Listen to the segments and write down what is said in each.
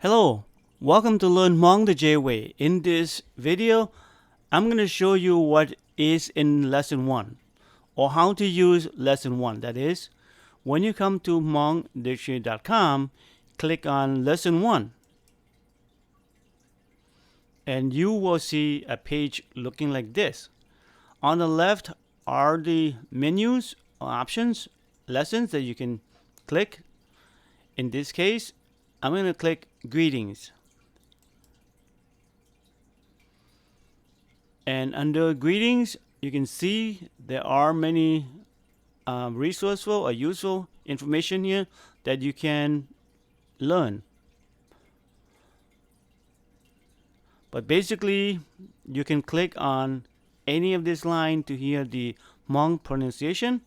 Hello, welcome to Learn Hmong the J Way. In this video, I'm going to show you what is in Lesson 1 or how to use Lesson 1. That is, when you come to HmongDictionary.com, click on Lesson 1 and you will see a page looking like this. On the left are the menus, options, lessons that you can click. In this case, I'm going to click Greetings. And under Greetings, you can see there are many resourceful or useful information here that you can learn. But basically, you can click on any of this line to hear the Hmong pronunciation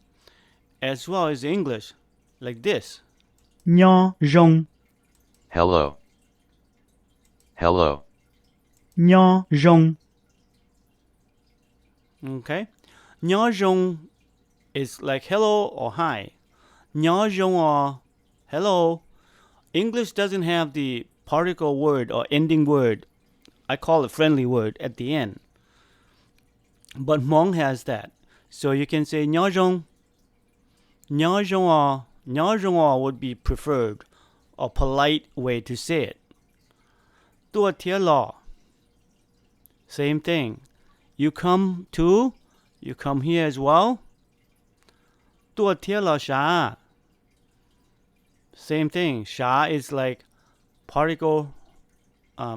as well as English, like this. Nho rong, Hello. Hello. nho rong, Okay? Nhớ rung is like hello or hi. Nhớ rung or hello. English doesn't have the particle word or ending word. I call it friendly word at the end. But Hmong has that. So you can say nhớ rung. Nhớ rung or would be preferred or polite way to say it. Tua tia lo. Same thing. You come here as well. Tua tia lo sha. Same thing. Sha is like particle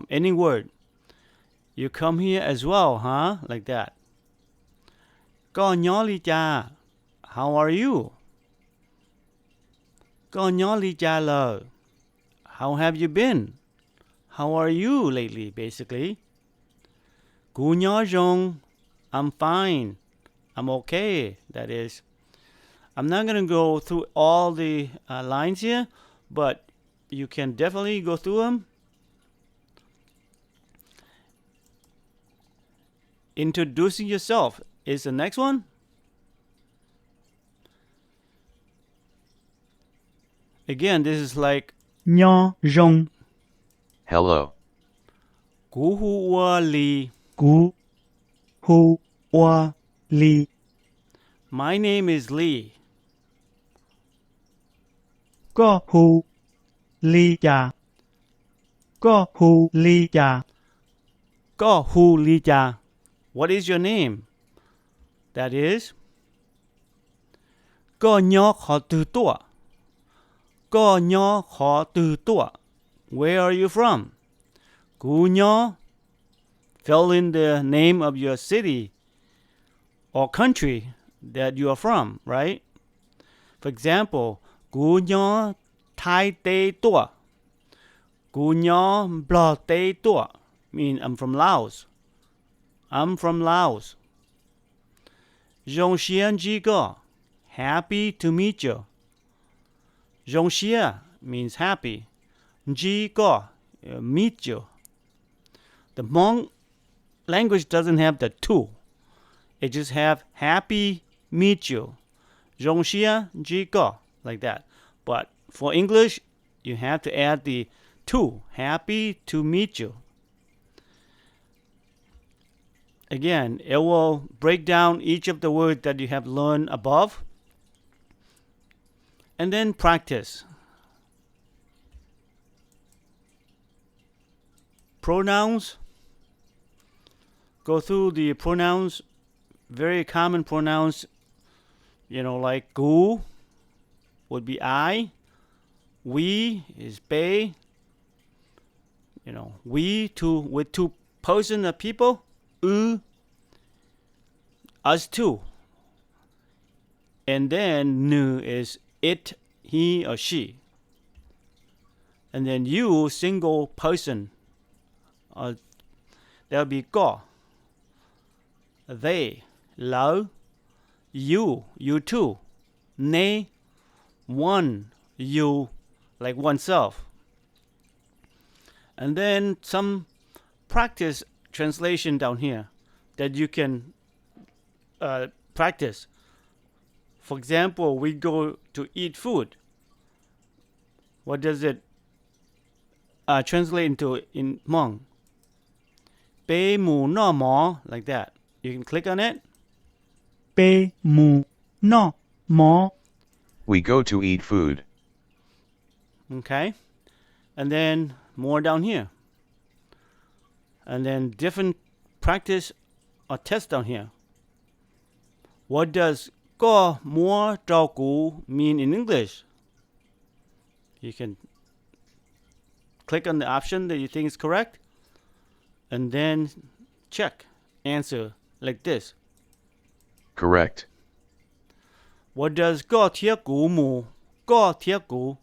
ending word. You come here as well, huh? Like that. Ko nhớ li cha. How are you? Ko nhớ li cha lo. How have you been? How are you lately, basically? Gu nhớ rung. I'm fine. I'm okay. That is. I'm not going to go through all the lines here, but you can definitely go through them. Introducing yourself is the next one. Again, this is like nho rong, Hello. Gu hu wa li. gu hu wa li, My name is Lee. ko hu li cha, ko hu li cha, Ko hu li cha. What is your name? That is Ko nhớ khó từ tua. Ko nhớ khó từ tua. Where are you from? Gu nhớ. Fill in the name of your city or country that you are from, right? For example, Gu nhớ Thai tê tua. Gu nhớ blo tê tua. Mean I'm from Laos. I'm from Laos. Zhong xian ji ge. Happy to meet you. Zhong xie means happy. Ji ge, meet you. The Hmong language doesn't have the tu. It just have happy meet you. Zhong xie ji ge, like that. But for English, you have to add the tu. Happy to meet you. Again, it will break down each of the words that you have learned above. And then practice. Pronouns. Go through the pronouns. Very common pronouns. Like gu would be I. We is bei. We with two person or people. Us two. And then nu is it, he or she. And then you, single person. That'll be go. They, lo. You two. Ne, one, you, like oneself. And then some practice translation down here that you can practice. For example, we go to eat food. What does it translate into in Hmong. Pe mu no mo, like that. You can click on it. Pe mu no mo. We go to eat food. Okay. And then more down here. And then different practice or test down here. What does ko mo trao gu mean in English? You can click on the option that you think is correct and then check answer like this. Correct. What does go tia gu mu go tia gu?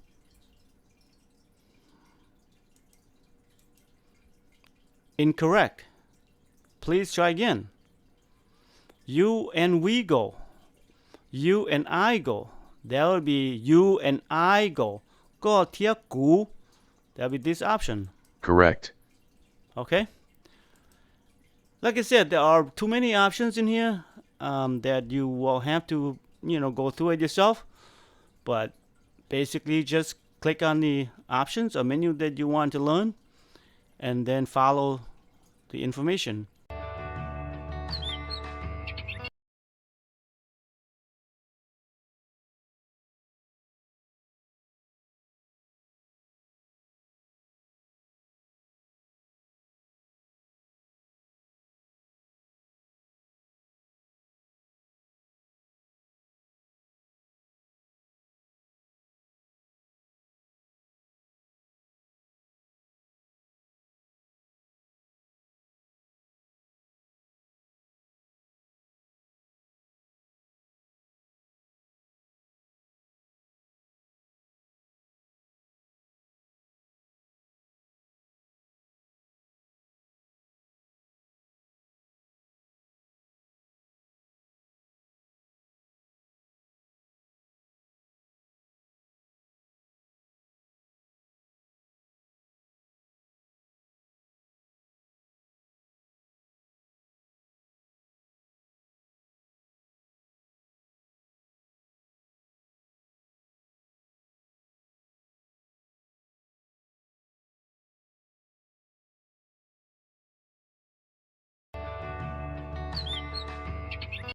Incorrect. Please try again. You and we go. You and I go. That will be you and I go. Go tia gu. That will be this option. Correct. Okay. Like I said, there are too many options in here that you will have to, go through it yourself. But basically, just click on the options or menu that you want to learn, and then follow the information.